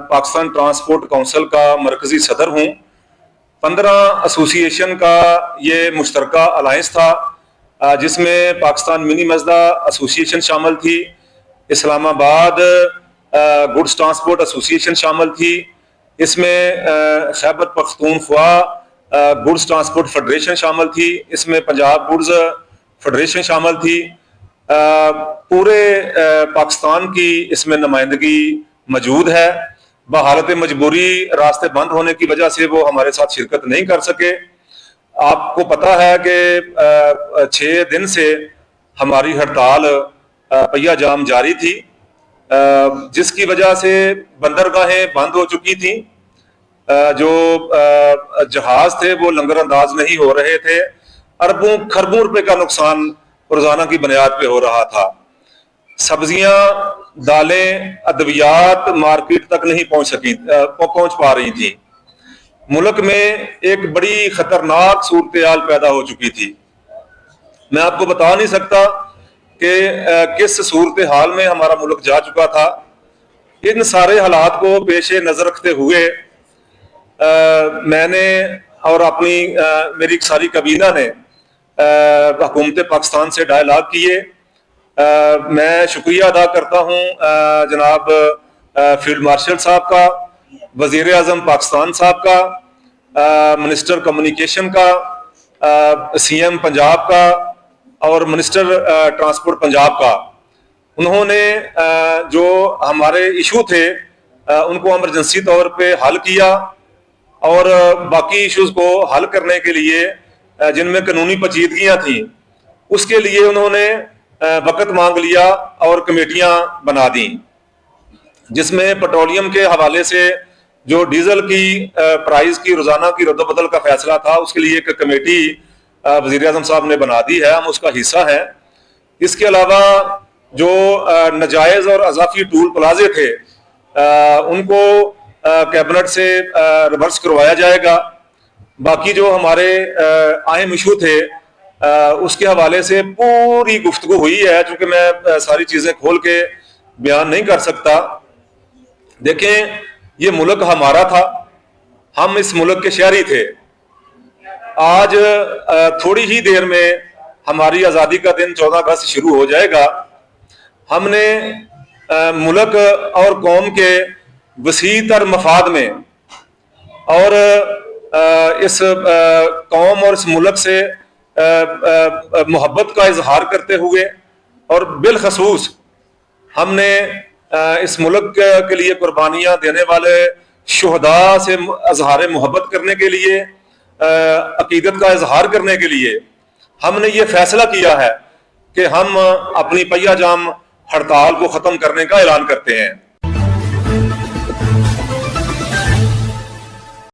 Pakistan transport council का मरकजी सदर हूँ। 15 एसोसिएशन का ये मुश्तरका अलायंस था, जिसमें पाकिस्तान मिनी मजदा एसोसिएशन शामिल थी, इस्लामाबाद गुड्स ट्रांसपोर्ट एसोसिएशन शामिल थी, इसमें Khyber Pakhtunkhwa goods transport federation शामिल थी, इसमें पंजाब गुड्स फेडरेशन शामिल थी। पूरे पाकिस्तान की इसमें नुमाइंदगी मौजूद है। बहालत मजबूरी रास्ते बंद होने की वजह से वो हमारे साथ शिरकत नहीं कर सके। आपको पता है कि 6 दिन से हमारी हड़ताल पहिया जाम जारी थी, जिसकी वजह से बंदरगाहें बंद हो चुकी थी, जो जहाज थे वो लंगर अंदाज नहीं हो रहे थे, अरबों खरबों रुपए का नुकसान रोजाना की बुनियाद पे हो रहा था। सब्जियां, दालें, अद्वियात मार्केट तक नहीं पहुंच पा रही थी। मुल्क में एक बड़ी खतरनाक सूरत-ए-हाल पैदा हो चुकी थी। मैं आपको बता नहीं सकता कि किस सूरत-ए-हाल में हमारा मुल्क जा चुका था। इन सारे हालात को पेश नजर रखते हुए मैंने और अपनी मेरी सारी कबीना ने हुकूमत पाकिस्तान से डायलॉग किए। मैं शुक्रिया अदा करता हूँ जनाब फील्ड मार्शल साहब का, वजीर आजम पाकिस्तान साहब का, मिनिस्टर कम्युनिकेशन का, CM पंजाब का और मिनिस्टर ट्रांसपोर्ट पंजाब का। उन्होंने जो हमारे इशू थे उनको इमरजेंसी तौर पे हल किया और बाकी इश्यूज को हल करने के लिए जिनमें कानूनी पेचीदगियां थी उसके लिए उन्होंने वक़्त मांग लिया और कमेटियां बना दी, जिसमें पेट्रोलियम के हवाले से जो डीजल की प्राइस की रोजाना की रद्द-बदल का फैसला था उसके लिए एक कमेटी वजीर आजम साहब ने बना दी है, हम उसका हिस्सा है। इसके अलावा जो नजायज और अजाफी टूल प्लाजे थे उनको कैबिनेट से रिवर्स करवाया जाएगा। बाकी जो हमारे अहम इशू थे उसके हवाले से पूरी गुफ्तगू हुई है, चूंकि मैं सारी चीजें खोल के बयान नहीं कर सकता। देखें, ये मुल्क हमारा था, हम इस मुल्क के शहरी थे। आज थोड़ी ही देर में हमारी आज़ादी का दिन 14 अगस्त शुरू हो जाएगा। हमने मुल्क और कौम के वसी तर मफाद में और इस कौम और इस मुल्क से मोहब्बत का इजहार करते हुए और बिलखसूस हमने इस मुल्क के लिए कुर्बानियां देने वाले शुहदा से इजहार मोहब्बत करने के लिए, अकीदत का इजहार करने के लिए हमने ये फैसला किया है कि हम अपनी पहिया जाम हड़ताल को ख़त्म करने का ऐलान करते हैं।